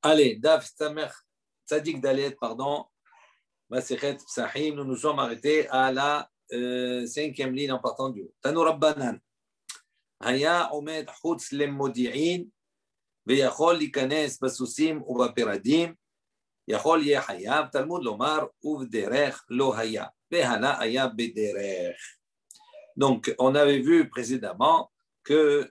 Allez, Daf Samer Tzadik Dalet, pardon, Masechet Psahim, nous nous sommes arrêtés à la cinquième ligne en partant du haut. Tanu Rabbanan, Haya Omed Chutz Lemodi'in, ויכול להיכנס בסוסים ובפרדים, יכול יהיה חייב, תלמוד לומר, ובדרך לא היה, והנה היה בדרך. Donc, on avait vu précédemment que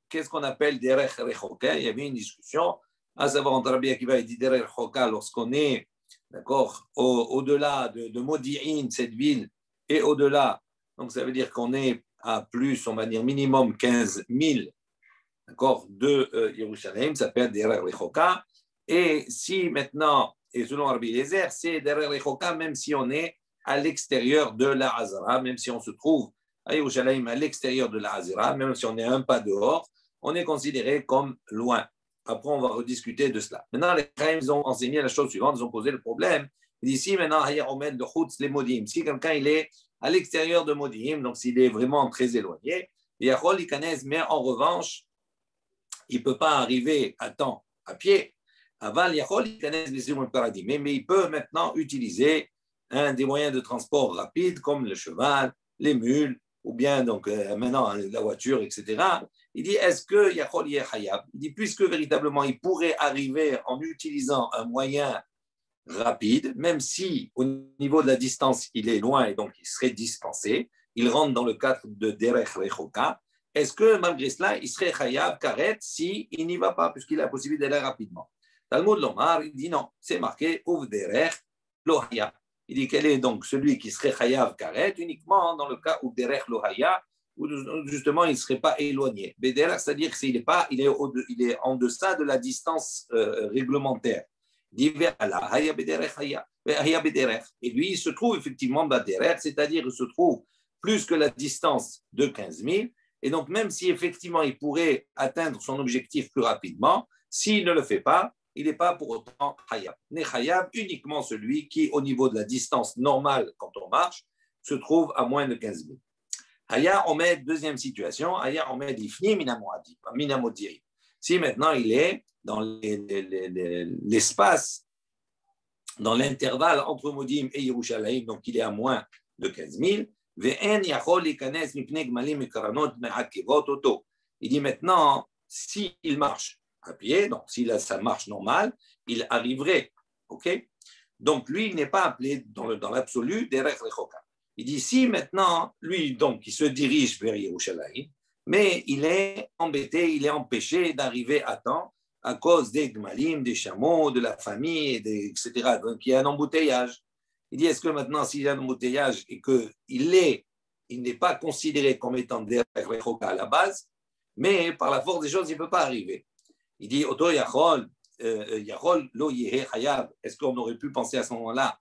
qu'est-ce qu'on appelle derech rechoka. Il y avait une discussion, à savoir entre Rabbi Akiva et derech rechoka lorsqu'on est, d'accord, au-delà de Modi'in, cette ville, et au-delà, donc ça veut dire qu'on est à plus, on va dire minimum 15 000, d'accord, de Yerushalayim, ça s'appelle derech rechoka. Et si maintenant, et selon Rabbi Eliezer, c'est derech rechoka, même si on est à l'extérieur de la Hazara, même si on se trouve à Yerushalayim, à l'extérieur de la Hazira, même si on est un pas dehors, on est considéré comme loin. Après, on va rediscuter de cela. Maintenant, les Chaim, ils ont enseigné la chose suivante, ils ont posé le problème. Ici, maintenant, si quelqu'un il est à l'extérieur de Modi'im, donc s'il est vraiment très éloigné, mais en revanche, il ne peut pas arriver à temps à pied. Mais il peut maintenant utiliser des moyens de transport rapides comme le cheval, les mules, ou bien donc maintenant la voiture, etc. Il dit, est-ce que Yachol Yeh Hayab? Il dit, puisque véritablement il pourrait arriver en utilisant un moyen rapide, même si au niveau de la distance il est loin et donc il serait dispensé, il rentre dans le cadre de Derech Rechoka, est-ce que malgré cela il serait Hayab Karet si il n'y va pas, puisqu'il a la possibilité d'aller rapidement? Talmud Lomar, il dit non, c'est marqué Uv Derech Lo Hayab. Il dit quel est donc celui qui serait chayav karet uniquement dans le cas où derech lohaya, où justement il ne serait pas éloigné. Bederech, c'est-à-dire qu'il est en deçà de la distance réglementaire. Il dit et lui il se trouve effectivement baderech, c'est-à-dire il se trouve plus que la distance de 15 000. Et donc même si effectivement il pourrait atteindre son objectif plus rapidement, s'il ne le fait pas, il n'est pas pour autant Hayab. N'est Hayab uniquement celui qui, au niveau de la distance normale quand on marche, se trouve à moins de 15 000. Hayab, on met deuxième situation, Hayab, on met Ifni Minamodiri. Si maintenant il est dans l'espace, dans l'intervalle entre Modim et Yerushalayim, donc il est à moins de 15 000, il dit maintenant, s'il marche à pied, donc s'il a sa marche normale, il arriverait, ok? Donc lui, il n'est pas appelé dans l'absolu derech rechoka. Il dit si maintenant, lui, donc, il se dirige vers Yerushalayim, mais il est embêté, il est empêché d'arriver à temps à cause des gmalim, des chameaux, de la famille, etc. Donc il y a un embouteillage. Il dit est-ce que maintenant, s'il y a un embouteillage et qu'il n'est pas considéré comme étant derech rechoka à la base, mais par la force des choses, il ne peut pas arriver. Il dit, Oto Yachol, lo yehe Hayab. Est-ce qu'on aurait pu penser à ce moment-là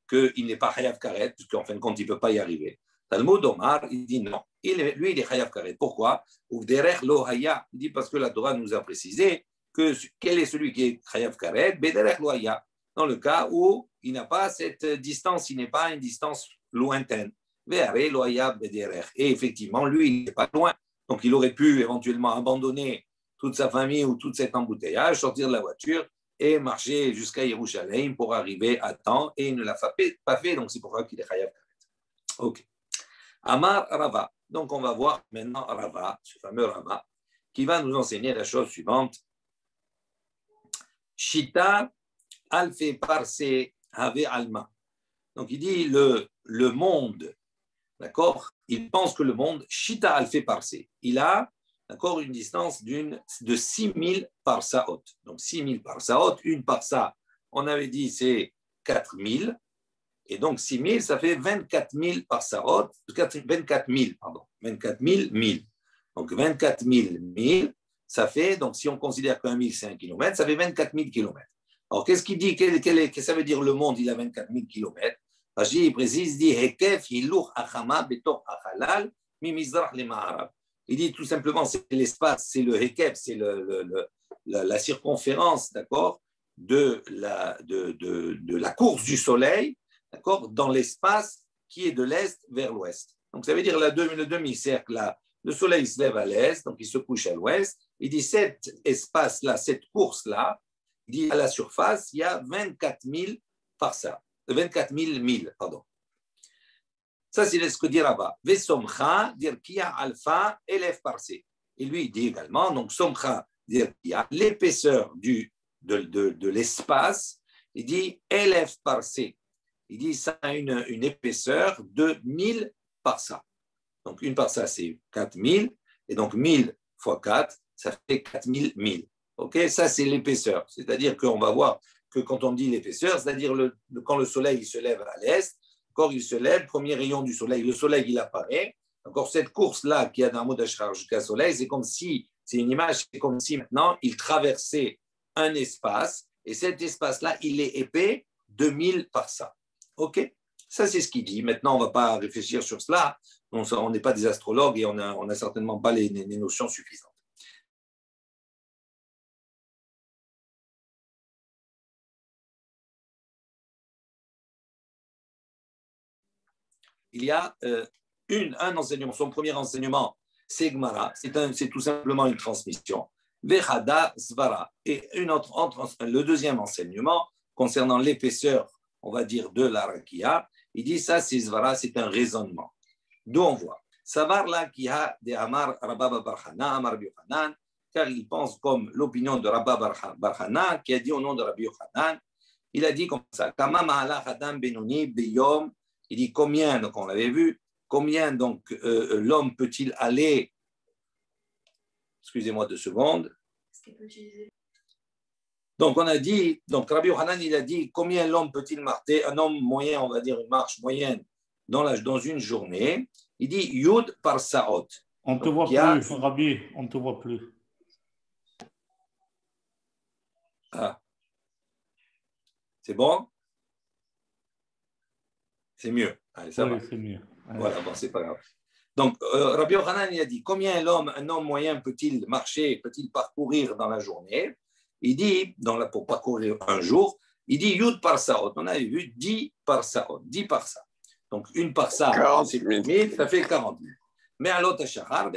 qu'il n'est pas Hayab Karet, puisqu'en fin de compte, il ne peut pas y arriver? Talmud Omar, il dit non. Lui, il est Hayab Karet. Pourquoi? Uvderech lo Haya. Il dit parce que la Torah nous a précisé quel est celui qui est Hayab Karet? Bederech lo Haya. Dans le cas où il n'a pas cette distance, il n'est pas une distance lointaine. Ve'are lo Haya bederech. Et effectivement, lui, il n'est pas loin. Donc, il aurait pu éventuellement abandonner toute sa famille ou tout cet embouteillage, sortir de la voiture et marcher jusqu'à Yerushalayim pour arriver à temps, et il ne l'a pas fait, donc c'est pour ça qu'il est Chayav Karet. Ok. Amar Rava. Donc on va voir maintenant Rava, ce fameux Rava, qui va nous enseigner la chose suivante. Shita alfe parse have alma. Donc il dit le monde, d'accord? Il pense que le monde, Shita alfe parse, il a d'accord, une distance de 6000 parsaot. Donc 6000 parsaot, une parsa, on avait dit c'est 4000, et donc 6000, ça fait 24 000 parsaot, 24 000, pardon, 24 000 1000. Donc 24 000 1000, ça fait, donc si on considère qu'un 1000 c'est un kilomètre, ça fait 24 000 kilomètres. Alors qu'est-ce qu'il dit, qu'est-ce que ça veut dire le monde, il a 24 000 kilomètres? Il précise, il dit, Hekef hiluch achama betor achalal mi mizrach le ma'arab. Il dit tout simplement, c'est l'espace, c'est le Hekef, c'est la circonférence, d'accord, de la course du soleil, d'accord, dans l'espace qui est de l'est vers l'ouest. Donc ça veut dire le demi-cercle, là, le soleil se lève à l'est, donc il se couche à l'ouest. Il dit cet espace-là, cette course-là, Il dit à la surface, il y a 24 000 parsa, 24 000 milles, pardon. Ça, c'est ce que dit Rabat. Vesomcha, dire qu'il y a alpha, élève parsé. Et lui, il dit également, donc somcha, dire qu'il y a l'épaisseur de l'espace, il dit élève parsé. Il dit ça a une épaisseur de 1000 parsa. Donc, une parsa, c'est 4000, et donc 1000 fois 4, ça fait 4000 milles. Ok, ça, c'est l'épaisseur. C'est-à-dire qu'on va voir que quand on dit l'épaisseur, c'est-à-dire quand le soleil il se lève à l'est, quand il se lève, premier rayon du soleil, le soleil il apparaît. Encore cette course-là qui a d'un mot d'Achar jusqu'à soleil, c'est comme si, c'est une image, c'est comme si maintenant il traversait un espace, et cet espace-là, il est épais de 1000 parsa. Ok, ça c'est ce qu'il dit. Maintenant, on ne va pas réfléchir sur cela. On n'est pas des astrologues et on n'a certainement pas les notions suffisantes. Il y a un enseignement, son premier enseignement, c'est Gemara, c'est tout simplement une transmission. Vechada Zvara. Et le deuxième enseignement, concernant l'épaisseur, on va dire, de la rakia, il dit ça, c'est Zvara, c'est un raisonnement. D'où on voit. Savar la kiha de Amar Rabba Barhana, Amar Yochanan, car il pense comme l'opinion de Rabba Barhana, qui a dit au nom de Rabbi Yochanan, il a dit comme ça, Kama ma'ala Hadam Benoni Beyom. Il dit combien, donc on l'avait vu, combien donc l'homme peut-il aller, excusez-moi 2 secondes. Donc on a dit, donc Rabbi Yochanan il a dit combien l'homme peut-il marcher, un homme moyen, on va dire une marche moyenne dans une journée. Il dit Yud par Saot. On ne te voit plus, Rabbi, on ne te voit plus. Ah. C'est bon? C'est mieux. Allez, ça va. C'est mieux. Voilà, bon, c'est pas grave. Donc, Rabbi Yochanan, il a dit combien un homme moyen peut-il marcher, peut-il parcourir dans la journée? Il dit, pour parcourir un jour, il dit Yud par Saot. On avait vu 10 par Saot, 10 par ça. Donc, une par ça, c'est 1000, ça fait 40 000. Mais à l'autre Shachar,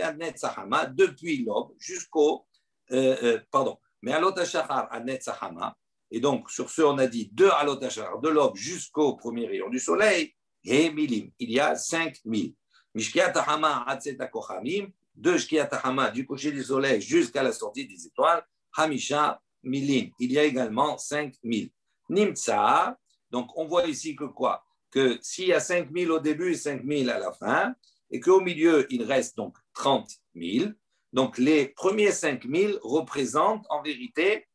depuis l'aube jusqu'au. Mais à l'autre Shachar, à Netzahama. Et donc, sur ce, on a dit 2 à l'autre Shachar, de l'aube jusqu'au premier rayon du soleil. Et milim, il y a 5000. Mishkiat Hama Atzeta Kochamim, de Shkiat Hama, du coucher du soleil jusqu'à la sortie des étoiles, Hamisha Milin, il y a également 5000. Nimtsa, donc on voit ici que quoi? Que s'il y a 5000 au début et 5000 à la fin, et qu'au milieu il reste donc 30 000, donc les premiers 5000 représentent en vérité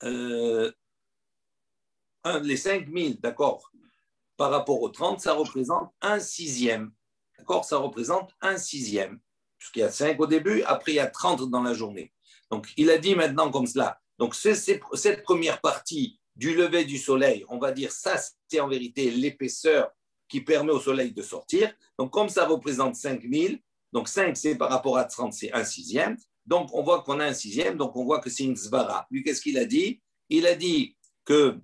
les 5000, d'accord, par rapport aux 30, ça représente 1/6. D'accord, ça représente 1/6. Puisqu'il y a 5 au début, après il y a 30 dans la journée. Donc il a dit maintenant comme cela. Donc cette première partie du lever du soleil, on va dire ça, c'est en vérité l'épaisseur qui permet au soleil de sortir. Donc comme ça représente 5000, donc 5 c'est par rapport à 30, c'est 1/6. Donc on voit qu'on a 1/6, donc on voit que c'est une zvara. Lui, qu'est-ce qu'il a dit? Il a dit que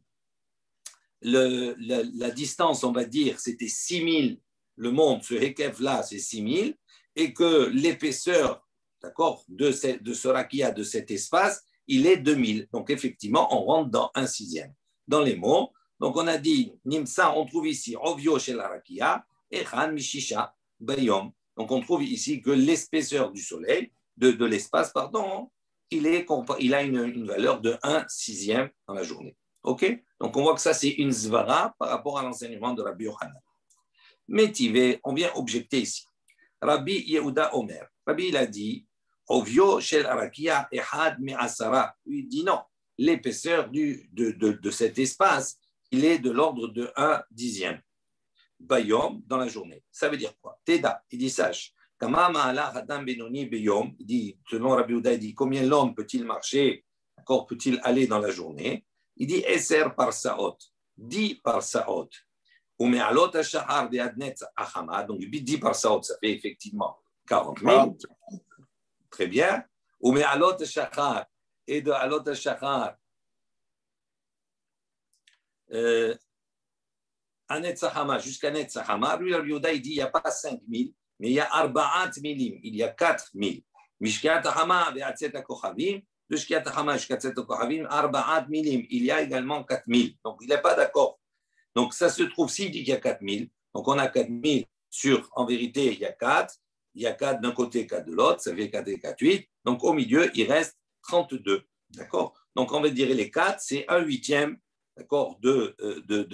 la distance, on va dire, c'était 6000, le monde, ce Hekef-là, c'est 6000, et que l'épaisseur, d'accord, de ce rakia, de cet espace, il est 2000. Donc, effectivement, on rentre dans 1/6. Dans les mots, donc on a dit, Nimsa, on trouve ici, Ovio chez la rakia, et Khan Mishisha Bayom. Donc, on trouve ici que l'épaisseur du soleil, de l'espace, pardon, il a une valeur de 1/6 dans la journée. OK? Donc, on voit que ça, c'est une zvara par rapport à l'enseignement de Rabbi Yochanan. Métivé, on vient objecter ici. Rabbi Yehuda Omer. Rabbi, il a dit, Ovio shel arakia ehad me'asara. Il dit non, l'épaisseur de cet espace, il est de l'ordre de 1/10. Bayom, dans la journée. Ça veut dire quoi? Teda, il dit, sache, Kama ma'ala hadam benoni beyom, il dit, selon Rabbi Yehuda, il dit, combien l'homme peut-il marcher, encore peut-il aller dans la journée? Il dit Eser par Saot, 10 par Saot. Ou Me'alot HaShahar de Adnetz Achama, donc 10 par Saot, ça fait effectivement 40 000. Très bien. Ou Me'alot HaShahar, et de Alot HaShahar, à Netzachama, jusqu'à Netzachama, lui, Rabbi Yehuda, il dit il n'y a pas 5 000, mais il y a Arba'at Milim, il y a 4 000. Mishkat Hama ve'atzet HaKochavim, de Shkiat HaChama jusqu'à Tzet Kohavim, Arba'at Milim. Il y a également 4000. Donc, il n'est pas d'accord. Donc, ça se trouve, s'il dit qu'il y a 4000, donc on a 4000 sur, en vérité, il y a 4. Il y a 4 d'un côté, 4 de l'autre, ça fait 4 et 4, 8. Donc, au milieu, il reste 32. D'accord? Donc, on va dire les 4, c'est 1/8, d'accord, de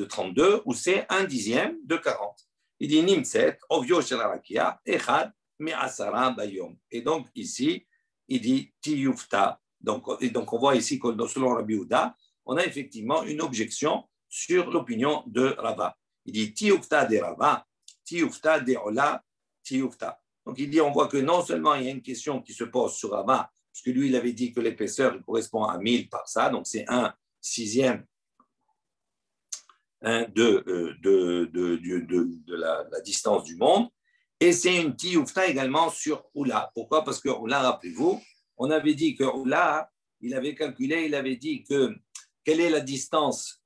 32, ou c'est 1/10 de 40. Il dit Nimtset, Ovyo Shelarakia, Echad, Me'asara Bayom. Et donc, ici, il dit Tiyufta. Donc, on voit ici que selon Rabbi Yehuda, on a effectivement une objection sur l'opinion de Rava. Il dit Tiyufta de Rava, Tiyufta de Ola, Tiyufta. Donc, il dit, on voit que non seulement il y a une question qui se pose sur Rava, parce que lui, il avait dit que l'épaisseur correspond à 1000 par ça, donc c'est 1/6 de la distance du monde. Et c'est une tioufta également sur Oula. Pourquoi? Parce que Oula, rappelez-vous, on avait dit que Oula, il avait calculé, il avait dit que quelle est la distance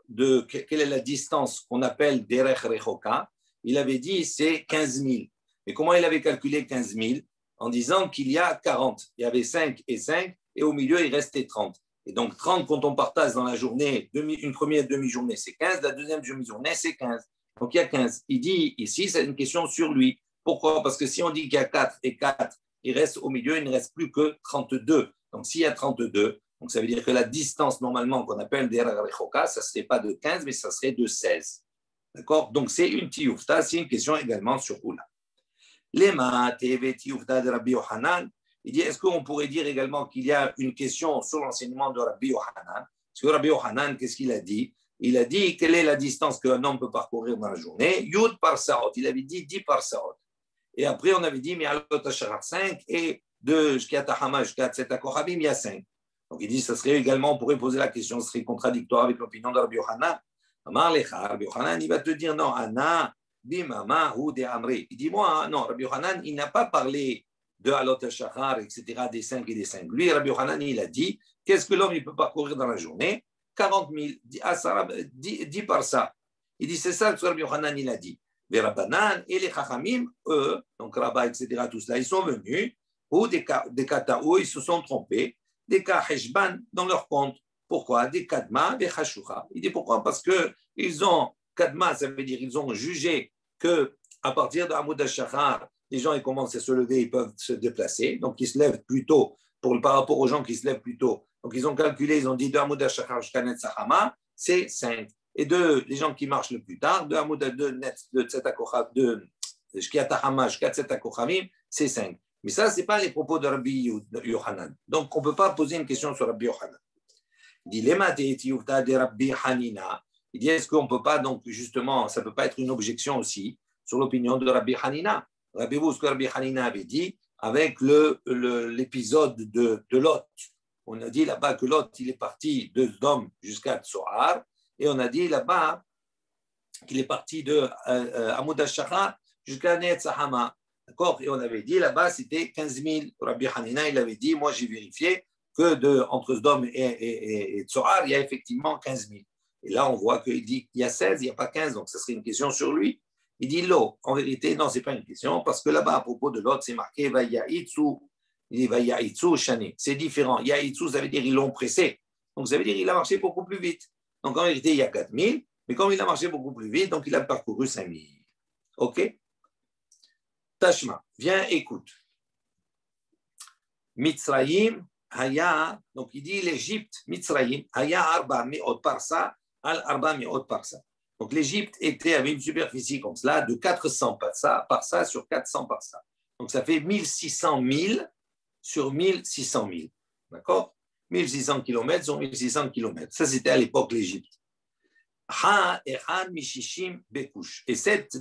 qu'on appelle Derech Rechoka? Il avait dit c'est 15 000. Mais comment il avait calculé 15 000? En disant qu'il y a 40. Il y avait 5 et 5, et au milieu, il restait 30. Et donc, 30, quand on partage dans la journée, une première demi-journée, c'est 15, la deuxième demi-journée, c'est 15. Donc, il y a 15. Il dit ici, c'est une question sur lui. Pourquoi? Parce que si on dit qu'il y a 4 et 4, il reste au milieu, il ne reste plus que 32. Donc, s'il y a 32, donc ça veut dire que la distance, normalement, qu'on appelle des Rechoka, ça ne serait pas de 15, mais ça serait de 16. D'accord? Donc, c'est une tioufta, c'est une question également sur Oula. Lema tevet tioufta de Rabbi Yohanan. Il dit, est-ce qu'on pourrait dire également qu'il y a une question sur l'enseignement de Rabbi Yohanan? Parce que Rabbi Yohanan, qu'est-ce qu'il a dit? Il a dit, quelle est la distance qu'un homme peut parcourir dans la journée? Yud par Saot. Il avait dit 10 par Saot. Et après, on avait dit, Mi'alot HaShachar 5, et de Shkiat HaChama jusqu'à Tzet HaKochavim, il y a 5. Donc, il dit, ça serait également, on pourrait poser la question, ce serait contradictoire avec l'opinion de Rabbi Yohanan. Amar Lecha, Rabbi Yohanan, il va te dire, non, Anna, Bimama, ou de Amri. Il dit, moi, non, Rabbi Yohanan, il n'a pas parlé de Alot HaShachar, etc., des 5 et des 5. Lui, Rabbi Yohanan, il a dit, qu'est-ce que l'homme il peut parcourir dans la journée? 40 000, 10 par ça. Il dit, c'est ça que Rabbi Yohanan, il a dit. Les Rabbanan et les Chachamim, eux, donc Rabba, etc., tout cela, ils sont venus, ou des Kataou, ils se sont trompés, des Kaheshban dans leur compte. Pourquoi? Des Kadma, des Chashucha. Il dit pourquoi? Parce qu'ils ont, Kadma, ça veut dire ils ont jugé qu'à partir de Hamoud HaShachar, les gens ils commencent à se lever, ils peuvent se déplacer, donc ils se lèvent plus tôt par rapport aux gens qui se lèvent plus tôt. Donc ils ont calculé, ils ont dit de Hamoud HaShachar jusqu'à Netz HaChama, c'est 5. Et les gens qui marchent le plus tard, de Hamoud de Shkiat HaChama jusqu'à Tzet HaKochavim, c'est 5. Mais ça, ce n'est pas les propos de Rabbi Yohanan. Donc on ne peut pas poser une question sur Rabbi Yohanan. Il dit, Lema te'etiuvta de Rabbi Hanina. Il dit, est-ce qu'on ne peut pas, donc justement, ça ne peut pas être une objection aussi sur l'opinion de Rabbi Hanina. Rappelez-vous ce que Rabbi Hanina avait dit avec l'épisode de Lot. On a dit là-bas que Lot, il est parti de Sodome jusqu'à Tsoar, et on a dit là-bas qu'il est parti de Hamoud HaShachar jusqu'à Netz HaChama. D'accord? Et on avait dit là-bas, c'était 15 000. Rabbi Hanina, il avait dit, moi j'ai vérifié que entre Sodome et Tsoar, il y a effectivement 15 000. Et là, on voit qu'il dit qu'il y a 16, il n'y a pas 15, donc ça serait une question sur lui. Il dit l'eau. En vérité, non, ce n'est pas une question, parce que là-bas, à propos de l'autre, c'est marqué Vayaitsu. Il dit Vayaitsu Shani. C'est différent. Yaitsu, ça veut dire ils l'ont pressé. Donc ça veut dire qu'il a marché beaucoup plus vite. Donc en vérité, il y a 4 000, mais comme il a marché beaucoup plus vite, donc il a parcouru 5 000. OK? Tashma, viens, écoute. Mitzrayim, Haya, donc il dit l'Égypte, Mitzrayim, Haya Arba Mi'ot Parsa, Al Arba Mi'ot Parsa. Donc l'Égypte avait une superficie comme cela de 400 parsa sur 400 parsa. Donc ça fait 1600 000 sur 1600 000. D'accord? 1600 km sur 1600 km. Ça, c'était à l'époque l'Égypte. Ha Echan Mishishim Bekush. Et cette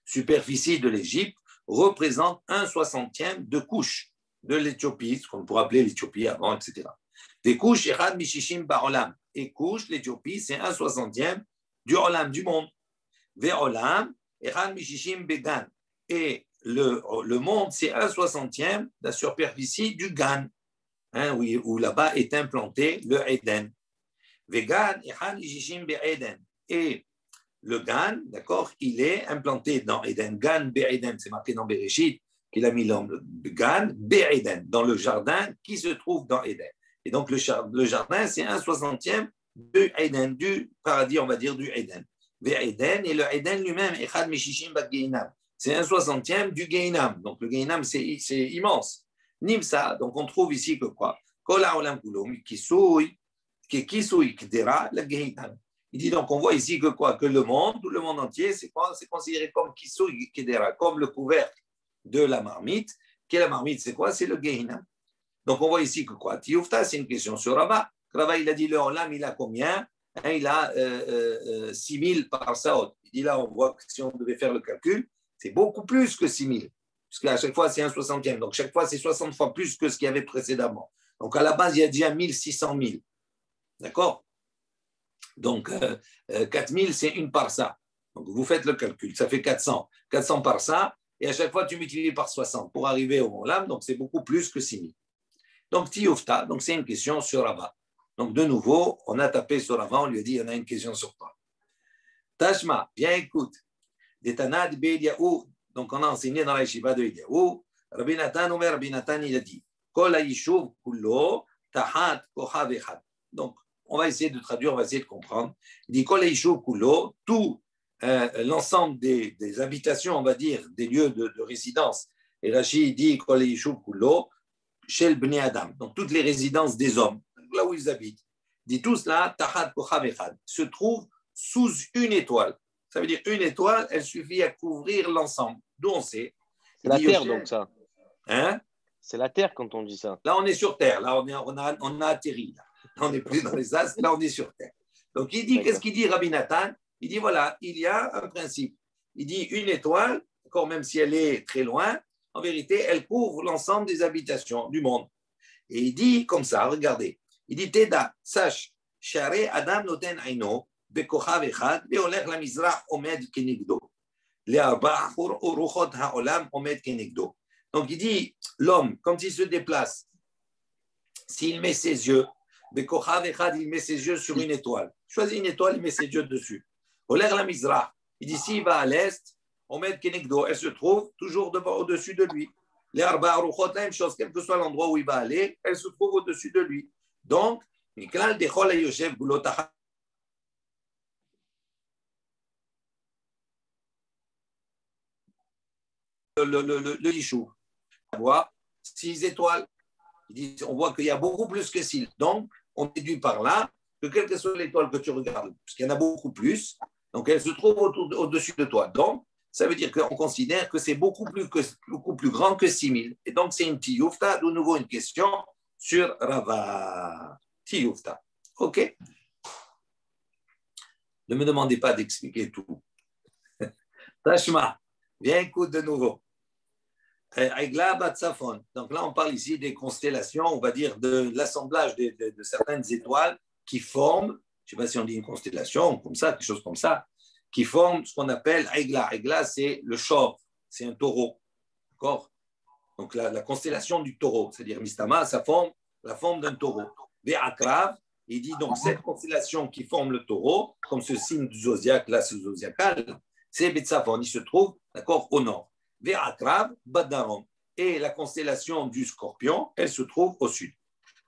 superficie de l'Égypte représente 1/60 de couche de l'Éthiopie, ce qu'on pourrait appeler l'Éthiopie avant, etc. Des couches Echad Mishishim Barolam. Et couche, l'Éthiopie, c'est 1/60 du Olam, du monde. Ve'olam, Echad Mishishim Began. Et le monde, c'est 1/60 de la superficie du Gan, hein, où là-bas est implanté le Eden. Vegan, Echad Mishishim Be'eden. Et le Gan, d'accord, il est implanté dans Eden. Gan Be'eden, c'est marqué dans Bereshit. qu'il a mis l'homme, Gan, Be'eden, dans le jardin qui se trouve dans Éden. Et donc, le jardin, c'est un soixantième du Éden, du paradis, on va dire, du Éden. Be'eden, et le Éden lui-même, Echad Meshishim Bat Geinam. C'est un soixantième du Geinam. Donc, le Geinam, c'est immense. Nimsa, donc on trouve ici que quoi? Kol ha'olam kulo, kisui, kdera, la Geinam. Il dit donc, on voit ici que quoi? Que le monde entier, c'est quoi? C'est considéré comme kisui, kdera, comme le couvercle de la marmite. Quelle la marmite, c'est quoi? C'est le Geinam. Donc, on voit ici que quoi? Tioufta, c'est une question sur Rava. Rava, il a dit le olam, il a combien? Il a 6000 par saot. Il dit là, on voit que si on devait faire le calcul, c'est beaucoup plus que 6000. Parce qu'à chaque fois, c'est un soixantième. Donc, chaque fois, c'est 60 fois plus que ce qu'il y avait précédemment. Donc, à la base, il y a déjà 1600 000. D'accord? Donc, 4000, c'est une par ça. Donc, vous faites le calcul. Ça fait 400. 400 par ça. Et à chaque fois, tu multiplies par 60 pour arriver au Olam. Donc, c'est beaucoup plus que 6000. Donc, Tioufta, donc c'est une question sur Rava. Donc, de nouveau, on a tapé sur Rava, on lui a dit, on a une question sur toi. Tashma, bien écoute. Détanad Beliaou, donc on a enseigné dans la yeshiva de Eliaou, Rabbi Nathan, Omer Rabbi Nathan, il a dit, Kol ha'yishuv kullo tahat kochav echad. Donc, on va essayer de traduire, on va essayer de comprendre. Il dit, Kol ha'yishuv kullo, tout l'ensemble des habitations, on va dire, des lieux de résidence. Et Rashi dit, Kol ha'yishuv kullo, Shel Bnei Adam, donc toutes les résidences des hommes, là où ils habitent. Il dit, tout cela, tahat kochav echad, se trouve sous une étoile. Ça veut dire une étoile, elle suffit à couvrir l'ensemble. D'où on sait. C'est la Terre, donc ça. Hein? C'est la Terre quand on dit ça. Là, on est sur Terre. Là, on a atterri. Là. On n'est plus dans les astres. Là, on est sur Terre. Donc, il dit, qu'est-ce qu'il dit, Rabbi Nathan? Il dit, voilà, il y a un principe. Il dit, une étoile, encore même si elle est très loin, en vérité, elle couvre l'ensemble des habitations du monde. Et il dit comme ça, regardez. Il dit, Teda, sache, Share Adam noten aino, בכוכב אחד, והולך למזרח עומד כנגדו. לארבע רוחות העולם עומד כנגדו. Donc il dit, l'homme, quand il se déplace, s'il met ses yeux, בכוכב אחד, il met ses yeux sur une étoile. Choisit une étoile, il met ses yeux dessus. הולך למזרח, il dit, s'il va à l'est, עומד כנגדו, elle se trouve toujours au-dessus de lui. לארבע רוחות, la même chose, quel que soit l'endroit où il va aller, elle se trouve au-dessus de lui. Donc, מכלל דכל היושב כולו תחת le Yishuv. On voit 6 étoiles. On voit qu'il y a beaucoup plus que 6. Donc, on déduit par là que quelle que soit l'étoile que tu regardes, parce qu'il y en a beaucoup plus, donc elle se trouve au-dessus de toi. Donc, ça veut dire qu'on considère que c'est beaucoup plus grand que 6000. Et donc, c'est une tioufta. De nouveau, une question sur Rava. Tioufta. OK? Ne me demandez pas d'expliquer tout. Tashma, viens écoute de nouveau. Aigla Batsafon. Donc là, on parle ici des constellations, on va dire de l'assemblage de certaines étoiles qui forment, je ne sais pas si on dit une constellation, comme ça, quelque chose comme ça, qui forment ce qu'on appelle Aigla. Aigla, c'est le chor, c'est un taureau. D'accord? Donc la constellation du taureau, c'est-à-dire Mistama, ça forme la forme d'un taureau. Ve'akrav, il dit donc cette constellation qui forme le taureau, comme ce signe du zodiaque, là, ce zodiacal, c'est Betsafon, il se trouve, d'accord, au nord. Ve'akrav, Badarom. Et la constellation du scorpion, elle se trouve au sud.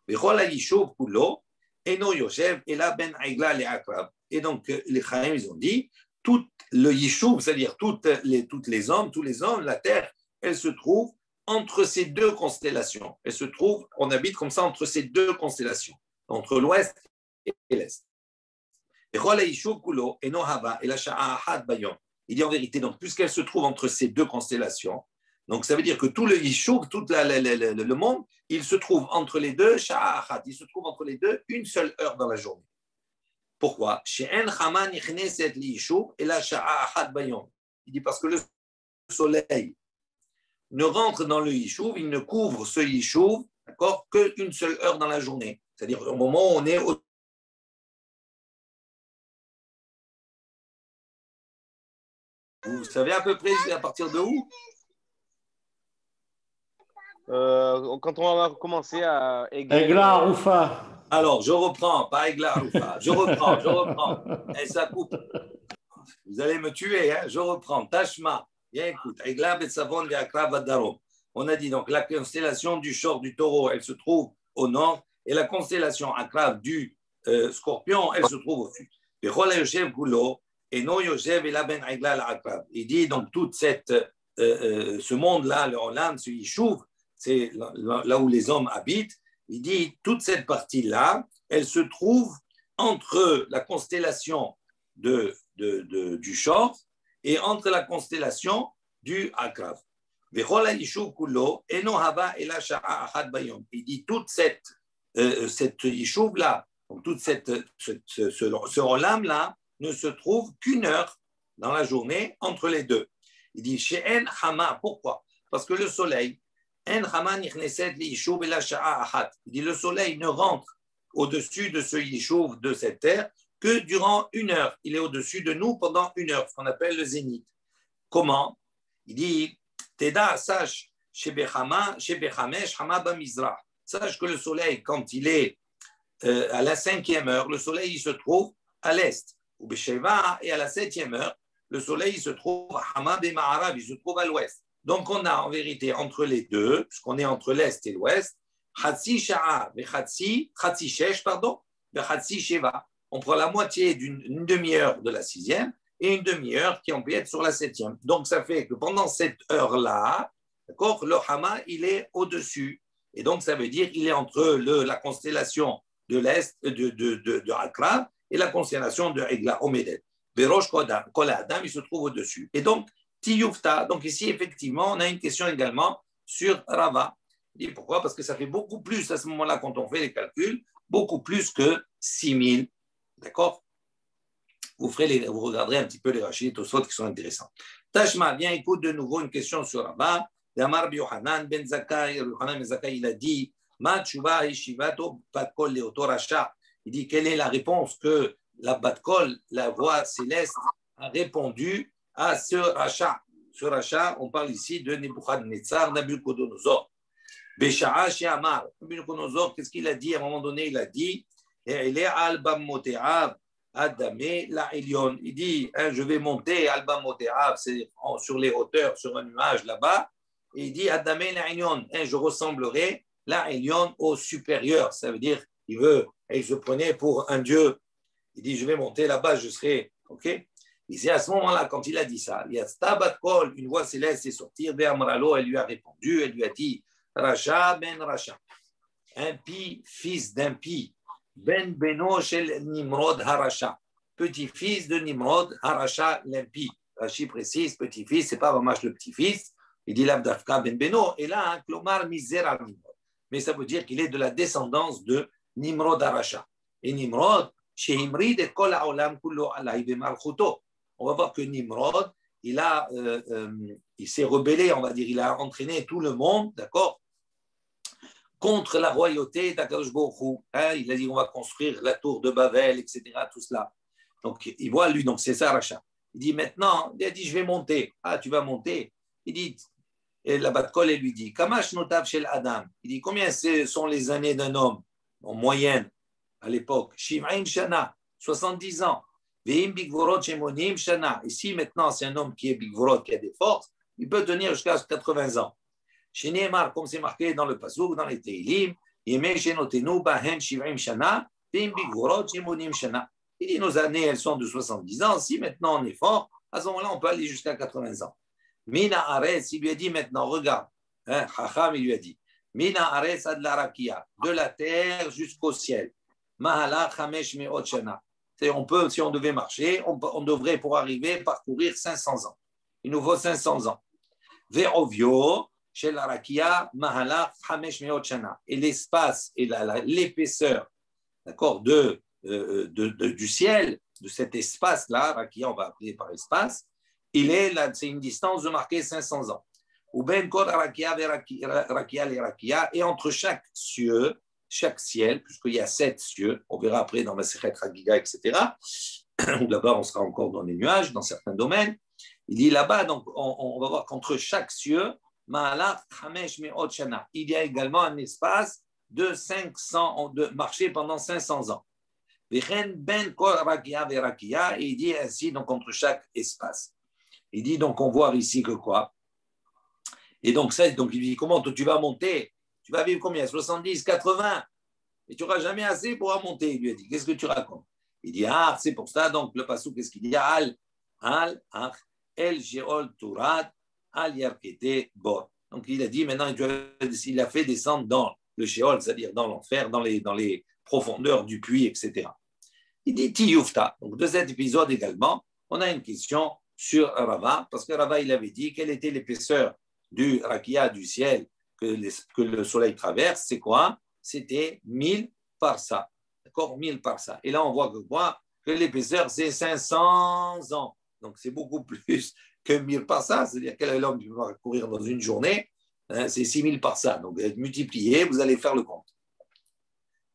Ve'chol ha'yishuv kulo, eno yoshev, ela ben aigla le'akrav. Et donc, les Chaim, ils ont dit, tout le yishuv, c'est-à-dire tous les hommes, la terre, elle se trouve entre ces deux constellations. Elle se trouve, on habite comme ça entre ces deux constellations, entre l'ouest et l'est. Ve'chol ha'yishuv kulo, eno haba, ela sha'a ahad bayom. Il dit en vérité, donc, puisqu'elle se trouve entre ces deux constellations, donc ça veut dire que tout le Yishuv, tout le monde, il se trouve entre les deux, Sha'achat, il se trouve entre les deux une seule heure dans la journée. Pourquoi? Il dit parce que le soleil ne rentre dans le Yishuv, il ne couvre ce Yishuv, d'accord, qu'une seule heure dans la journée. C'est-à-dire au moment où on est au Vous savez à peu près à partir de où? Quand on va commencer à Aigla Aroufa. Alors, je reprends, pas Aigla Aroufa. Je reprends. Et ça coupe. Vous allez me tuer, hein? Je reprends. Tashma, bien écoute. Aigla Betsavon Ve'akrav Badarom. On a dit donc la constellation du Shor du Taureau, elle se trouve au nord, et la constellation Akrav du Scorpion, elle se trouve au sud. Il dit donc toute ce monde-là, le Olam, ce Yishuv, c'est là où les hommes habitent. Il dit toute cette partie-là, elle se trouve entre la constellation du Shor et entre la constellation du Akrav. Il dit toute cette Yishuv-là, donc toute ce Olam-là, ne se trouve qu'une heure dans la journée entre les deux. Il dit She'en Hama, pourquoi? Parce que le soleil, En Hama nichneset li Yishuv ela sha'a achat. Il dit le soleil ne rentre au-dessus de ce Yishuv, de cette terre, que durant une heure. Il est au-dessus de nous pendant une heure, ce qu'on appelle le zénith. Comment? Il dit Teda, sache, Shebechamesh Hama Bamizrah. Sache que le soleil, quand il est à la 5e heure, le soleil il se trouve à l'est. Ou Besheva, et à la 7e heure, le soleil il se trouve à Hama Bema'arav, il se trouve à l'ouest. Donc on a en vérité entre les deux, puisqu'on est entre l'est et l'ouest, Chatsi Sha'a, Chatsi Shesh, pardon, Chatsi Sheva. On prend la moitié d'une demi-heure de la 6e et une demi-heure qui empiète sur la 7e. Donc ça fait que pendant cette heure-là, d'accord, le Hama il est au-dessus. Et donc ça veut dire qu'il est entre la constellation de l'est de Akrav et la constellation de Egla Omedet. Berosh Kol Adam, il se trouve au-dessus. Et donc, Tiyufta, donc ici, effectivement, on a une question également sur Rava. Il dit pourquoi? Parce que ça fait beaucoup plus à ce moment-là, quand on fait les calculs, beaucoup plus que 6000. D'accord? Vous regarderez un petit peu les Rachid et Tosfot qui sont intéressants. Tashma, viens, écoute de nouveau une question sur Rava. Damar Yohanan ben Zakkai, Yohanan ben Zakkai, il a dit Ma tshuva yeshivato batkol leoto rasha. Il dit quelle est la réponse que la batkol, la voix céleste, a répondu à ce rachat. Ce rachat, on parle ici de Nebuchadnezzar, Nabucodonosor. Besha'a she'amar. Nabucodonosor, qu'est-ce qu'il a dit? À un moment donné, il a dit Ele al bamote'av adame la Elion. Il dit je vais monter al bamote'av, c'est sur les hauteurs, sur un nuage là-bas. Et il dit adame la Elion. Je ressemblerai la Elion au supérieur. Ça veut dire il se prenait pour un dieu. Il dit je vais monter là-bas, je serai. Ok? Et c'est à ce moment-là, quand il a dit ça, il y a Stabat Kol, une voix céleste est sortie, Ve'amralo, elle lui a répondu, elle lui a dit Racha ben Racha, impie, fils d'impie, ben Beno shel Nimrod Haracha, petit-fils de Nimrod Haracha l'impie. Rachi précise, petit-fils, c'est pas vraiment le petit-fils, il dit Lavdafka ben Beno, et là, un Klomar Misera Nimrod. Mais ça veut dire qu'il est de la descendance de Nimrod Haracha. Et Nimrod, Shehimrid et Kol Haolam Kullo Alay Bemalchuto. On va voir que Nimrod, il s'est rebellé, on va dire, il a entraîné tout le monde, d'accord, contre la royauté d'Akadosh Baruch Hu. Il a dit on va construire la tour de Babel, etc., tout cela. Donc il voit lui, donc c'est ça Racha. Il dit maintenant, il a dit je vais monter. Ah, tu vas monter. Il dit, et la Bat-Kol, elle lui dit, Kamash notav shel Adam. Il dit combien sont les années d'un homme en moyenne à l'époque? Shiv'im shana, 70 ans. Et si maintenant c'est un homme qui est Bigvorot, qui a des forces, il peut tenir jusqu'à 80 ans. Chez Neymar, comme c'est marqué dans le Pasuk, dans les Teilim, il dit nos années, elles sont de 70 ans. Si maintenant on est fort, à ce moment-là, on peut aller jusqu'à 80 ans. Mina Aretz, il lui a dit maintenant, regarde, Chacham, il lui a dit, Mina Aretz ad la Rakia, de la terre jusqu'au ciel. Mahala Chamesh Me'ot Shana. On peut, si on devait marcher, on devrait pour arriver parcourir 500 ans. Il nous faut 500 ans. Ve'ovio, chez la Rakia, Mahala, Hamesh Meot Shana. Et l'espace et l'épaisseur, d'accord, du ciel, de cet espace-là, Rakia, on va appeler par espace, c'est une distance de marquer 500 ans. Ou ben kol Rakia, Rakia, les Rakia, et entre chaque ciel, puisqu'il y a 7 cieux, on verra après dans Masechet Chagiga, etc., où là-bas on sera encore dans les nuages, dans certains domaines. Il dit là-bas, donc on va voir qu'entre chaque cieux, il y a également un espace de 500, de marcher pendant 500 ans. Et il dit ainsi, donc entre chaque espace. Il dit donc on voit ici que quoi? Et donc, donc il dit, comment tu vas monter? Tu vas vivre combien? 70, 80? Et tu n'auras jamais assez pour monter. Il lui a dit, qu'est-ce que tu racontes? Il dit, ah, c'est pour ça. Donc, le passou, qu'est-ce qu'il dit? El Sheol Turat, Al Yarkete Bor. Donc, il a dit, maintenant, il a fait descendre dans le Sheol, c'est-à-dire dans l'enfer, dans les profondeurs du puits, etc. Il dit, Tiyufta. Donc, de cet épisode également, on a une question sur Rava, parce que Rava, il avait dit quelle était l'épaisseur du rakia, du ciel, que le soleil traverse. C'est quoi? C'était 1000 parsa. D'accord? 1000 parsa. Et là, on voit que l'épaisseur, c'est 500 ans. Donc, c'est beaucoup plus que 1000 parsa. C'est-à-dire quel homme qui va courir dans une journée, hein, c'est 6000 parsa. Donc, multiplié, vous allez faire le compte.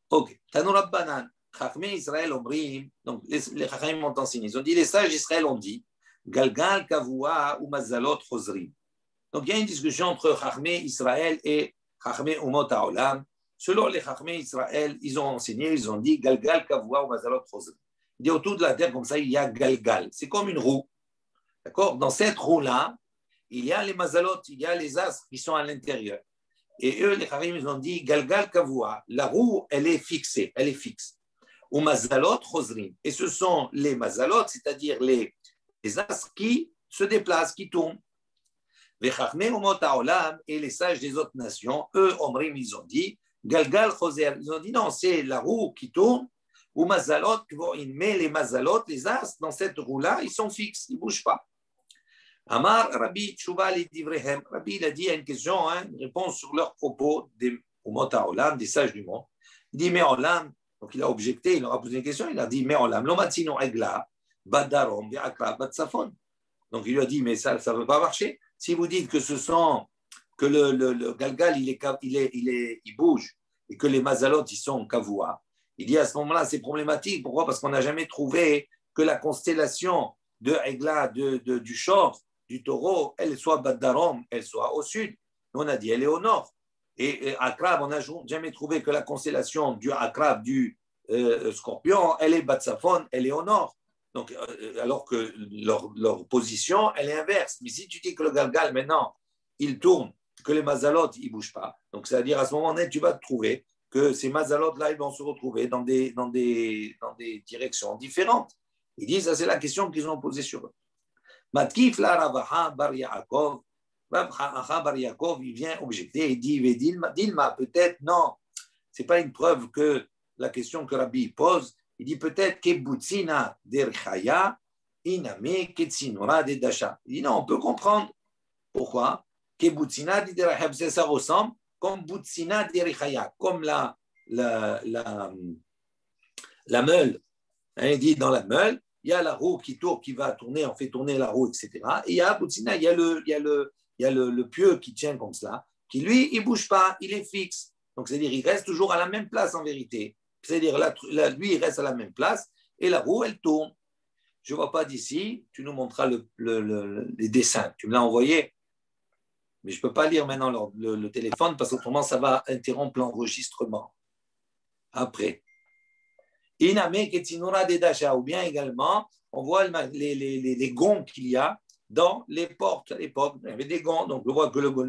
Ok. Tanurab Banan. Chachmé Israël Omrim. Donc, les Chachmé m'ont enseigné. Ils ont dit, les sages d'Israël ont dit, Galgal Kavua ou Mazalot Chozrim. Donc, il y a une discussion entre Chachmé Israël et Chachmé Umot HaOlam. Selon les Chachmé Israël, ils ont enseigné, ils ont dit Galgal Kavua ou Mazalot Chozrim. Il dit autour de la terre, comme ça, il y a Galgal. C'est comme une roue. D'accord? Dans cette roue-là, il y a les Mazalot, il y a les astres qui sont à l'intérieur. Et eux, les Chachmé, ils ont dit Galgal Kavua. La roue, elle est fixée, elle est fixe. Ou Mazalot Chozrim. Et ce sont les Mazalot, c'est-à-dire les astres qui se déplacent, qui tournent. Et les sages des autres nations, eux, Omrim, ils ont dit, Galgal Choser, ils ont dit non, c'est la roue qui tourne, ou Mazalot, mais les Mazalot, les astres, dans cette roue-là, ils sont fixes, ils ne bougent pas. Amar Rabbi Tshuva li Divrehem, Rabbi, il a dit, il y a une question, une réponse sur leurs propos des Umot HaOlam, des sages du monde. Il dit, mais Olam, donc il a objecté, il leur a posé une question, il a dit, mais Olam, Lomatzino Egla, Badarom, Be'akra, Batsafon. Donc il lui a dit, mais ça ne veut pas marcher. Si vous dites que que le Galgal, il bouge et que les Mazalot, ils sont Kavua, il dit à ce moment-là, c'est problématique. Pourquoi? Parce qu'on n'a jamais trouvé que la constellation de Egla, du Shor, du taureau, elle soit Badarom, elle soit au sud. On a dit, elle est au nord. Et Akrab, on n'a jamais trouvé que la constellation du Akrab, du Scorpion, elle est Batsafon, elle est au nord. Donc, alors que leur position, elle est inverse. Mais si tu dis que le Galgal, maintenant, il tourne, que les Mazalot, ils ne bougent pas, donc c'est-à-dire à ce moment-là, tu vas te trouver que ces Mazalot-là, ils vont se retrouver dans des directions différentes. Ils disent, ça c'est la question qu'ils ont posée sur eux. Matkif la Ravaha bar Yaakov, Ravaha bar Yaakov, il vient objecter, il dit, Dilma, peut-être, non, ce n'est pas une preuve que la question que Rabbi pose. Il dit peut-être Kebutsina derchaya, iname ketsinora de dasha. Il dit non, on peut comprendre. Pourquoi? Kebutsina derchaya, ça ressemble comme Butsina derchaya, comme la meule. Il dit dans la meule, il y a la roue qui tourne, qui va tourner, on fait tourner la roue, etc. Et il y a Butsina, il y a le pieu qui tient comme cela, qui lui, il ne bouge pas, il est fixe. Donc c'est-à-dire, il reste toujours à la même place en vérité. C'est-à-dire, lui, il reste à la même place et la roue, elle tourne. Je ne vois pas d'ici, tu nous montreras les dessins. Tu me l'as envoyé, mais je ne peux pas lire maintenant le téléphone parce qu'autrement, ça va interrompre l'enregistrement. Après. Iname Ketsinura de Dasha, ou bien également, on voit les gonds qu'il y a dans les portes. À l'époque, il y avait des gonds, donc on voit que le gond,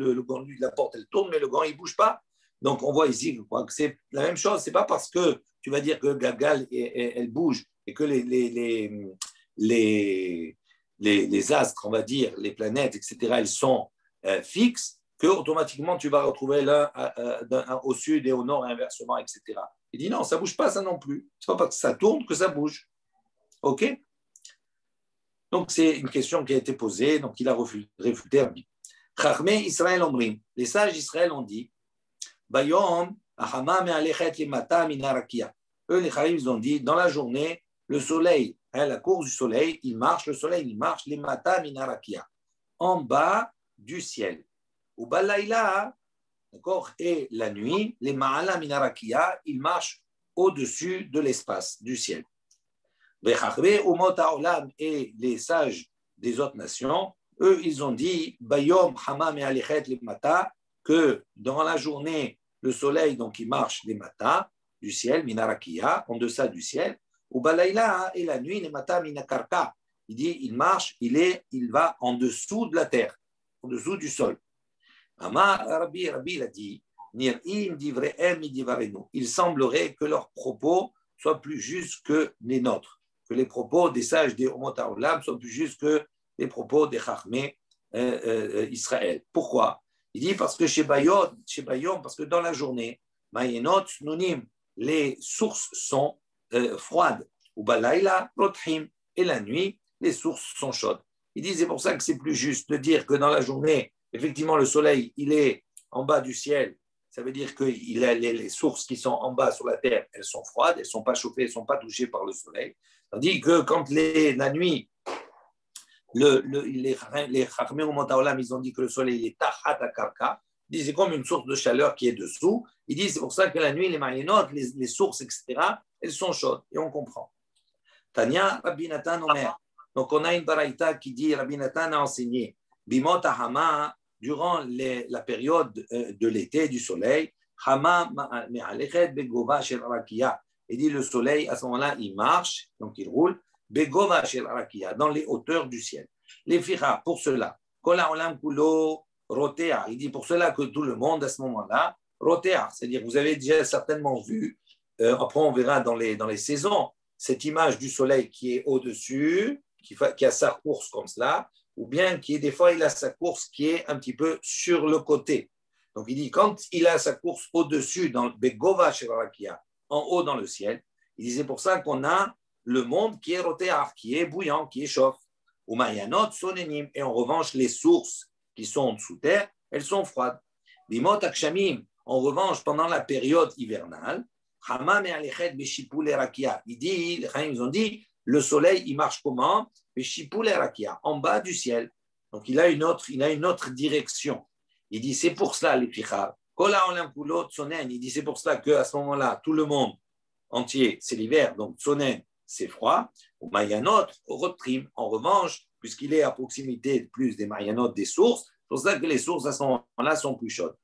la porte, elle tourne, mais le gond, il ne bouge pas. Donc, on voit ici que c'est la même chose. Ce n'est pas parce que tu vas dire que Galgal, elle bouge et que les astres, on va dire, les planètes, etc., elles sont fixes, que automatiquement tu vas retrouver l'un au sud et au nord, et inversement, etc. Il dit non, ça ne bouge pas, ça non plus. Ce n'est pas parce que ça tourne que ça bouge. OK? Donc, c'est une question qui a été posée, donc il a réfuté. Chachmé Israël Omrim. Les sages d'Israël ont dit Bayom, eux, les Chaïm, ils ont dit, dans la journée, le soleil, la course du soleil, il marche, les mata minarakia, en bas du ciel. Ou balayla, d'accord, et la nuit, les ma'ala minarakia, il marche au-dessus de l'espace, du ciel. Et les sages des autres nations, eux, ils ont dit, Bayom, hamam et alechet les mata, que dans la journée, le soleil, donc, il marche les matins du ciel, minarakia, en deçà du ciel, ou balayla, et la nuit, les matins, minakarka. Il dit, il marche, il va en dessous de la terre, en dessous du sol. Amar Rabbi, il a dit, il semblerait que leurs propos soient plus justes que les nôtres, que les propos des sages des Umot HaOlam soient plus justes que les propos des Chachmé Israël. Pourquoi? Il dit parce que chez Bayom, parce que dans la journée, Mayenot, Nunim, les sources sont froides. Ou Balayla, Rothim, et la nuit, les sources sont chaudes. Il dit c'est pour ça que c'est plus juste de dire que dans la journée, effectivement, le soleil, il est en bas du ciel. Ça veut dire que les sources qui sont en bas sur la terre, elles sont froides, elles ne sont pas chauffées, elles ne sont pas touchées par le soleil. Tandis que quand la nuit, les Chachmé au Mont Haolam, ils ont dit que le soleil est Tachat Akarka. Ils disent c'est comme une source de chaleur qui est dessous. Ils disent c'est pour ça que la nuit, les Mayenot, les sources, etc., elles sont chaudes. Et on comprend. Tania, Rabbi Nathan Omer. Donc on a une baraïta qui dit, Rabbi Nathan a enseigné, Bimot Hama, durant la période de l'été, du soleil, Hama me'alechet begova shel rakia. Il dit le soleil, à ce moment-là, il marche, donc il roule, begova shel rakia, dans les hauteurs du ciel. Les ficha, pour cela, kol ha'olam kulo rotea. Il dit pour cela que tout le monde, à ce moment-là, rotea, c'est-à-dire vous avez déjà certainement vu, après on verra dans les saisons, cette image du soleil qui est au-dessus, qui a sa course comme cela, ou bien qui des fois il a sa course qui est un petit peu sur le côté. Donc il dit quand il a sa course au-dessus, dans le Begova Shevarakia, en haut dans le ciel, il dit c'est pour ça qu'on a le monde qui est rotéar, qui est bouillant, qui est chauffe. Ou Mayanot Sonenim, et en revanche les sources qui sont sous terre, elles sont froides. Bimot Akshamim, en revanche pendant la période hivernale, Hama me'alechet beshipul erakia. Ils ont dit le soleil, il marche comment? En bas du ciel. Donc, il a une autre direction. Il dit, c'est pour cela, les pichar. Il dit, c'est pour cela qu'à ce moment-là, tout le monde entier, c'est l'hiver, donc tsonen, c'est froid. Au mayanot, au rotrim. En revanche, puisqu'il est à proximité plus des mayanot, des sources, c'est pour ça que les sources à ce moment-là sont plus chaudes.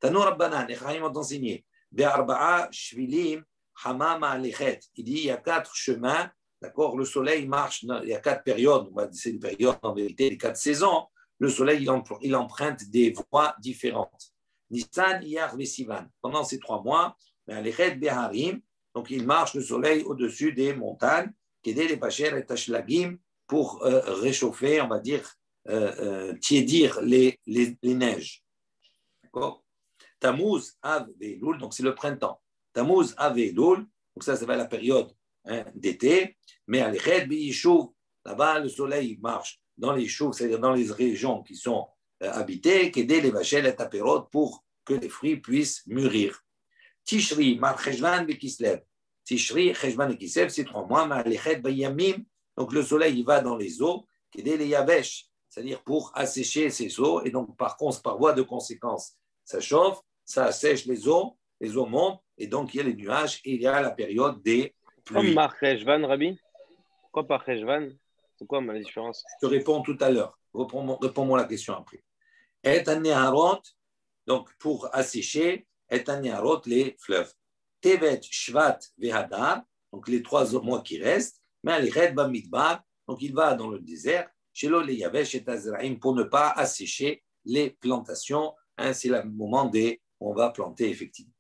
Tanur Rabbanan, les Chaim ont enseigné, Be'arba'a shvilim hamama alechet. Il dit, il y a 4 chemins. D'accord, le soleil marche, il y a 4 périodes, c'est une période en vérité, les 4 saisons. Le soleil, il emprunte des voies différentes. Nissan, Iyar, Sivan. Pendant ces 3 mois, donc il marche le soleil au-dessus des montagnes, Kedé les Pacher et Tashlagim, pour réchauffer, on va dire, tiédir les neiges. D'accord. Tammuz, Av, Veloul, donc c'est le printemps. Tammuz, Av, Veloul, donc ça va la période d'été, mais à l'Echet B'Yishuv, là-bas le soleil marche dans les choux, c'est-à-dire dans les régions qui sont habitées, qu'aider les vachelles et tapérot pour que les fruits puissent mûrir. Tishri, Mar Cheshvan Bekislev. Tishri, Cheshvan et Kislev, c'est 3 mois, mais à l'Echet B'Yamim, donc le soleil il va dans les eaux, qu'aider les Yavesh, c'est-à-dire pour assécher ces eaux, et donc par voie de conséquence, ça chauffe, ça assèche les eaux montent, et donc il y a les nuages, et il y a la période des comme Mar Cheshvan, Rabbi? Pourquoi pas Cheshvan? C'est quoi la différence? Je te réponds tout à l'heure. Réponds-moi la question après. Et Neharot, donc pour assécher, et Neharot, les fleuves. Tevet, Shvat, Vehadar, donc les 3 mois qui restent, mais Alichet Bamidbar, donc il va dans le désert, Shelo le Yavesh et Azraïm, pour ne pas assécher les plantations. C'est le moment où on va planter effectivement.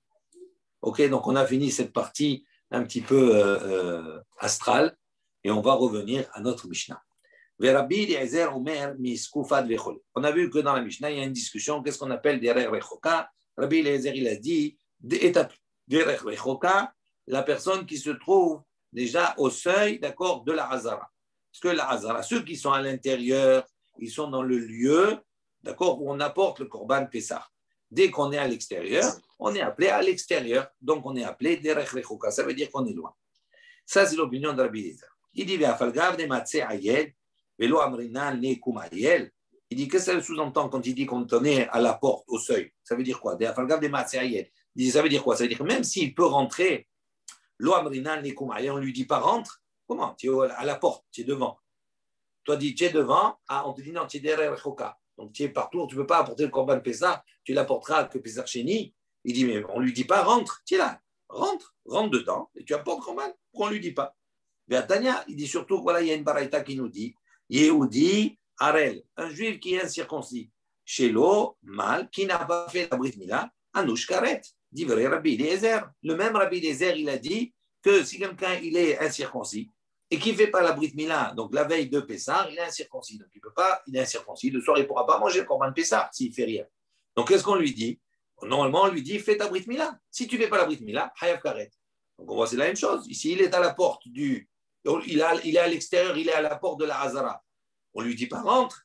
Ok, donc on a fini cette partie un petit peu astral, et on va revenir à notre Mishnah. On a vu que dans la Mishnah, il y a une discussion, qu'est-ce qu'on appelle Derer Rechoka? Rabbi Eliezer, il a dit, Derer Rechoka, la personne qui se trouve déjà au seuil, d'accord, de la Hazara. Parce que la Hazara, ceux qui sont à l'intérieur, ils sont dans le lieu, d'accord, où on apporte le Korban Pessah. Dès qu'on est à l'extérieur, on est appelé à l'extérieur. Donc, on est appelé Derech Rechoka. Ça veut dire qu'on est loin. Ça, c'est l'opinion de Rabbi Eliezer. Il dit, il dit, qu'est-ce que ça sous-entend quand il dit qu'on est à la porte, au seuil? Ça veut dire quoi? Il dit, ça veut dire quoi? Ça veut dire que même s'il peut rentrer, on ne lui dit pas rentre. Comment? Tu es à la porte, tu es devant. Toi, dis, tu es devant. Ah, on te dit non, tu es derrière Rechoka. Donc, tu es partout, tu ne peux pas apporter le Korban Pessah, tu l'apporteras que Pessah Sheni. Il dit, mais on ne lui dit pas rentre, tu es là, rentre dedans, et tu apportes le Korban. Pourquoi on ne lui dit pas? Tania, il dit surtout, voilà, il y a une baraïta qui nous dit, Yehudi Harel, un juif qui est incirconcis, chez l'eau, mal, qui n'a pas fait la Brit Mila, Anouch Karet, dit vrai Rabbi Eliezer. Le même Rabbi Eliezer, il a dit que si quelqu'un il est incirconcis et qui ne fait pas la Brit Mila, donc la veille de Pessah, il est incirconcis. Donc il peut pas, il est incirconcis. Le soir, il ne pourra pas manger le Korban Pessah s'il ne fait rien. Donc qu'est-ce qu'on lui dit? Normalement, on lui dit fais ta Brit Mila. Si tu ne fais pas la Brit Mila, Hayav Karet. Donc on voit c'est la même chose. Ici, il est à la porte du. Il est à l'extérieur, il est à la porte de la Hazara. On ne lui dit pas rentre.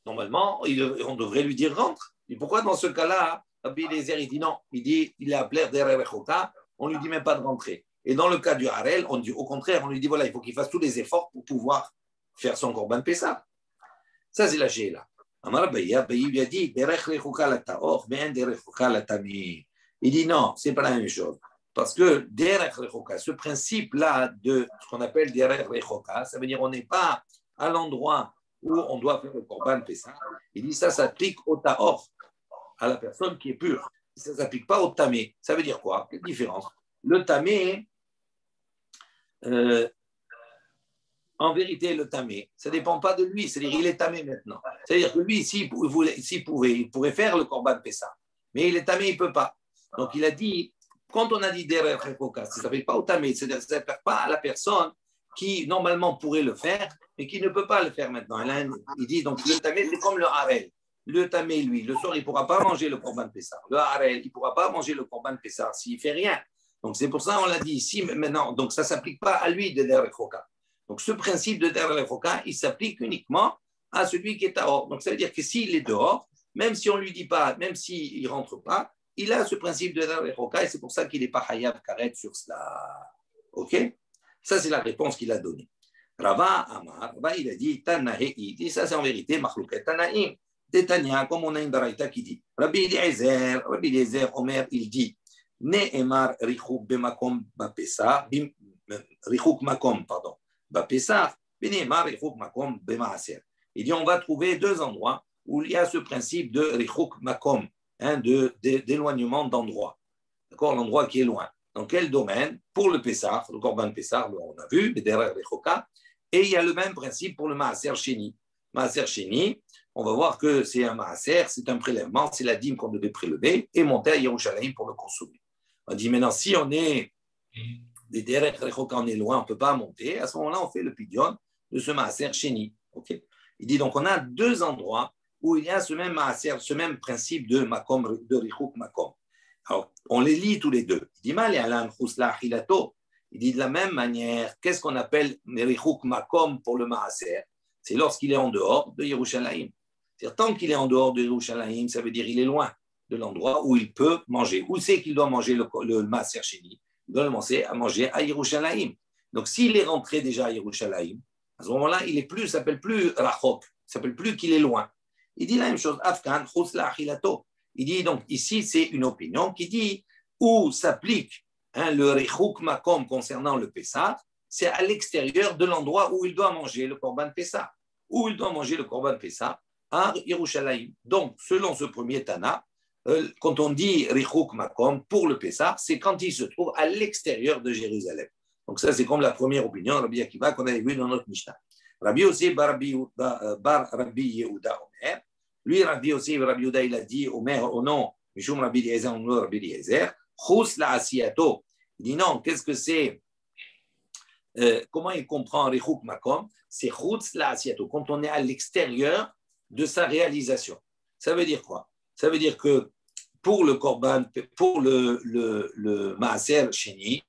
Normalement, on devrait lui dire rentre. Et pourquoi dans ce cas-là, Rabbi Eliezer, il dit non. Il dit il est appelé Derer Rechoka. On ne lui dit même pas de rentrer. Et dans le cas du Harel, on dit au contraire, on lui dit voilà, il faut qu'il fasse tous les efforts pour pouvoir faire son Korban Pessah. Ça, c'est la Sheila. Amar Abaye lui a dit Derech Rechoka la Taor, mais Derech Rechoka la Tami. Il dit non, c'est pas la même chose. Parce que Derech Rechoka, ce principe-là de ce qu'on appelle Derech Rechoka, ça veut dire on n'est pas à l'endroit où on doit faire le Korban Pessah. Il dit ça s'applique au Taor, à la personne qui est pure. Ça ne s'applique pas au Tamé. Ça veut dire quoi? Quelle différence? Le Tamé, en vérité, le Tamé, ça ne dépend pas de lui. C'est-à-dire qu'il est Tamé maintenant. C'est-à-dire que lui, s'il pouvait, il pourrait faire le Korban Pessah. Mais il est Tamé, il ne peut pas. Donc il a dit, quand on a dit Derech Rechoka, ça ne s'applique pas au Tamé. C'est-à-dire que ça ne s'applique pas à la personne qui normalement pourrait le faire, mais qui ne peut pas le faire maintenant. Il dit donc le Tamé, c'est comme le Harel. Le Tamé, lui, le soir, il ne pourra pas manger le Korban Pessah. Le Harel, il ne pourra pas manger le Korban Pessah s'il ne fait rien. Donc c'est pour ça qu'on l'a dit ici maintenant. Donc ça ne s'applique pas à lui de Derech Rechoka. Donc ce principe de Derech Rechoka, il s'applique uniquement à celui qui est dehors. Donc ça veut dire que s'il est dehors, même si on ne lui dit pas, même s'il ne rentre pas, il a ce principe de Derech Rechoka et c'est pour ça qu'il n'est pas Hayav Karet sur cela. Ok? Ça c'est la réponse qu'il a donnée. Rava Amar, Rava il a dit Tanahe'i, et ça c'est en vérité Machlouket Tanaïm. Détania, comme on a une baraita qui dit Rabbi Eliezer, Omer, il dit Ne'emar Richouk Bemakom Bapesa, Richouk Makom, pardon, Bapesa, Ne'emar Richouk Makom Bemaaser. Il dit on va trouver deux endroits où il y a ce principe de Richouk Makom, d'éloignement d'endroit. D'accord, l'endroit qui est loin. Dans quel domaine? Pour le Pessah, le Korban Pessah, on a vu, derrière Rechoka, et il y a le même principe pour le Maaser Sheni. Maaser Sheni, on va voir que c'est un Maaser, c'est un prélèvement, c'est la dîme qu'on devait prélever et monter à Yerushalayim pour le consommer. On dit maintenant, si on est des derrière Rechoka, on est loin, on ne peut pas monter, à ce moment-là, on fait le pidion de ce Maaser Sheni. Okay. Il dit donc, on a deux endroits où il y a ce même Maaser, ce même principe de Makom, de Richouk Makom. Alors, on les lit tous les deux. Il dit mal, il dit de la même manière, qu'est-ce qu'on appelle Richouk Makom pour le Maaser? C'est lorsqu'il est en dehors de Yerushalayim. C'est-à-dire, tant qu'il est en dehors de Yerushalayim, ça veut dire qu'il est loin de l'endroit où il peut manger. Où c'est qu'il doit manger le Maaser Sheni? Il doit commencer à manger à Yerushalayim. Donc, s'il est rentré déjà à Yerushalayim, à ce moment-là, il est plus, ça s'appelle plus Rachok, ça s'appelle plus qu'il est loin. Il dit la même chose, Afkan, Chusla Achilato. Il dit donc ici, c'est une opinion qui dit où s'applique le Richouk Makom concernant le Pessah, c'est à l'extérieur de l'endroit où il doit manger le Korban Pessah. Où il doit manger le Korban Pessah à Yerushalayim. Donc, selon ce premier Tana, quand on dit Richouk Makom pour le Pessah, c'est quand il se trouve à l'extérieur de Jérusalem. Donc ça, c'est comme la première opinion, Rabbi Akiva, qu'on avait vu dans notre Mishnah. Rabbi aussi, Bar Rabbi Yehuda Omer. Lui, Rabbi Yehuda, il a dit Omer au nom, Mishum Rabbi Eliezer, au nom de Rabbi Eliezer, Chus la Asiyato. Il dit non, qu'est-ce que c'est? Comment il comprend Richouk Makom? C'est Chutz la Asiyato, quand on est à l'extérieur de sa réalisation. Ça veut dire quoi? Ça veut dire que pour le Korban, pour le Maaser Sheni,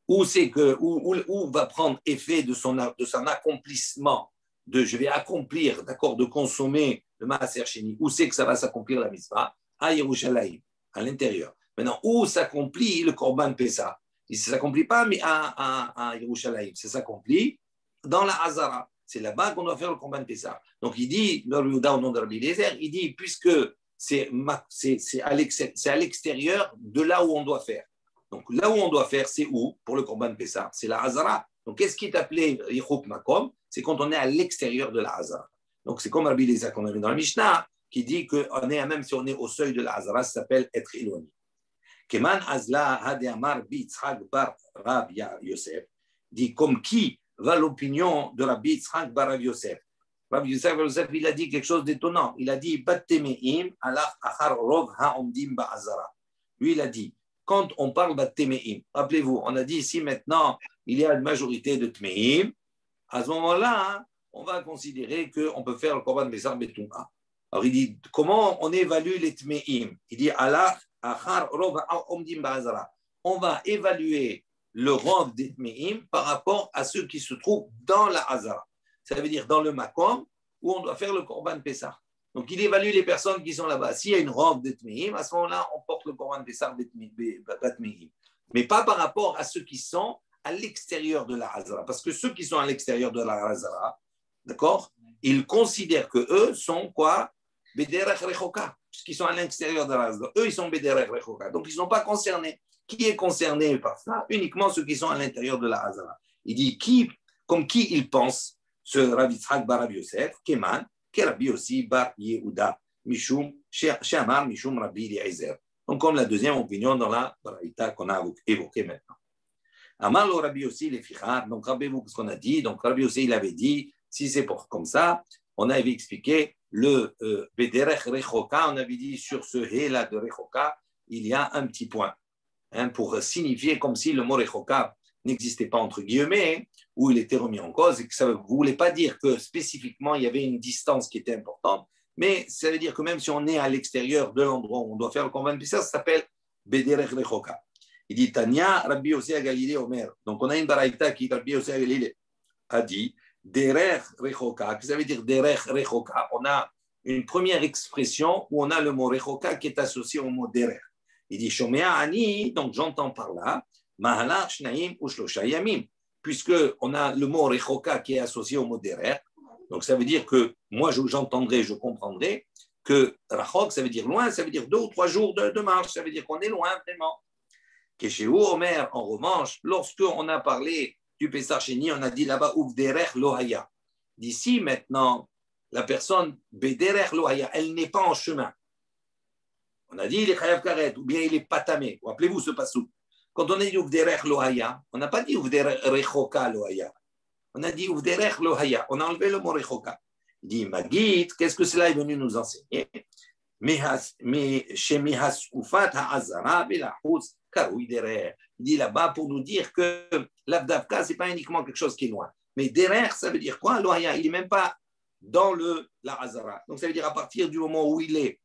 où va prendre effet de son accomplissement, de je vais accomplir, d'accord, de consommer le Maaser Sheni, où c'est que ça va s'accomplir la mitzvah? À Yerushalayim, à l'intérieur. Maintenant, où s'accomplit le Korban Pessah? Il ne s'accomplit pas mais à Yerushalayim, ça s'accomplit dans la Hazara. C'est là-bas qu'on doit faire le Korban Pessah. Donc il dit, le Yehuda au nom de Rabbi Eliezer, il dit, puisque c'est à l'extérieur de là où on doit faire. Donc là où on doit faire, c'est où pour le Korban Pessah? C'est la Hazara. Donc qu'est-ce qui est appelé Richouk Makom? C'est quand on est à l'extérieur de la Hazara. Donc c'est comme Rabbi Eliezer qu'on a vu dans la Mishnah, qui dit que même si on est au seuil de la Hazara, ça s'appelle être éloigné. Keman Azla Hadeamar Bitzhak Bar Rav Yosef dit comme qui va l'opinion de Rabbi Yitzhak Bar Rav Yosef. Rabbi Yosef, il a dit quelque chose d'étonnant. Il a dit Bat-Temeim alach achar rov ha'omdim ba'azara. Lui, il a dit, quand on parle Bat-Temeim, rappelez-vous, on a dit ici maintenant, il y a une majorité de Tmeim. À ce moment-là, hein, on va considérer qu'on peut faire le Korban Bessar Betum'a. Alors il dit, comment on évalue les Tmeim? Il dit, alach achar rov ha'omdim ba'azara. On va évaluer le rov des Tmeim par rapport à ceux qui se trouvent dans la Hazara. Ça veut dire dans le Makom où on doit faire le Korban Pessah. Donc il évalue les personnes qui sont là-bas. S'il y a une robe de Tmeim, à ce moment-là, on porte le Korban Pessah Tmeim. Mais pas par rapport à ceux qui sont à l'extérieur de la Hazara. Parce que ceux qui sont à l'extérieur de la Hazara, d'accord, ils considèrent qu'eux sont quoi? Bederech Rechoka, puisqu'ils sont à l'extérieur de la Hazara. Eux, ils sont Bederech Rechoka. Donc ils ne sont pas concernés. Qui est concerné par ça? Uniquement ceux qui sont à l'intérieur de la Hazara. Il dit comme qui il pense? Ce Rav Yitzhak bar Rabbi Yosef, Keman, qui est Rabbi aussi bar Yehuda, Mishum, Shamar, Mishum, Rabbi Eliezer. Donc, comme la deuxième opinion dans la Baraïta qu'on a évoquée maintenant. Amar lo Rabbi aussi les fichar, donc rappelez-vous ce qu'on a dit. Donc, Rabbi aussi, il avait dit, si c'est comme ça, on avait expliqué le Bederech Rechoka, on avait dit sur ce hé-là de Rechoka, il y a un petit point, hein, pour signifier comme si le mot Rechoka n'existait pas entre guillemets, où il était remis en cause, et que ça ne voulait pas dire que spécifiquement il y avait une distance qui était importante, mais ça veut dire que même si on est à l'extérieur de l'endroit où on doit faire le Korban Pessah, ça s'appelle Bederech Rechoka. Il dit Tania, Rabbi Yossi à Galilée Omer. Donc on a une baraïta qui, Rabbi Yossi à Galilée, a dit Derech Rechoka. Qu'est-ce que ça veut dire Derech Rechoka? On a une première expression où on a le mot Rechoka qui est associé au mot Derech. Il dit Shomea Ani, donc j'entends par là, Mahalach Shnaim Ushlosha Yamim. Puisqu'on a le mot Rechoka qui est associé au mot Derech, donc ça veut dire que moi j'entendrai, je comprendrai que Rachok, ça veut dire loin, ça veut dire 2 ou 3 jours de marche, ça veut dire qu'on est loin vraiment. Keshehu Omer, en revanche, lorsqu'on a parlé du Pessah Sheni, on a dit là-bas Uv Derech Lohaya. D'ici maintenant, la personne Bederech Lohaya, elle n'est pas en chemin. On a dit il est Chayav Karet, ou bien il est patamé. Rappelez-vous ce passou. Quand on a dit Uvderech Lohaya, on n'a pas dit Uvderech Rechoka Lohaya. On a dit Uvderech Lohaya. On a enlevé le mot Rechoka. Il dit Magid, qu'est-ce que cela est venu nous enseigner? Shemihas Ufat Ha'azara Belahuz Karoui Derech. Il dit là-bas pour nous dire que l'Avdavka, ce n'est pas uniquement quelque chose qui est loin. Mais Derech, ça veut dire quoi? Lohaya, il n'est même pas dans la Hazara. Donc ça veut dire à partir du moment où il est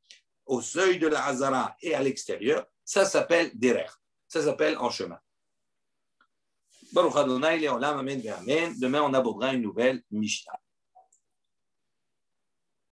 au seuil de la Hazara et à l'extérieur, ça s'appelle Derech. Ça s'appelle en chemin. Baruch Adonai, Leolam, Amen, Amen. Demain, on abordera une nouvelle Mishnah.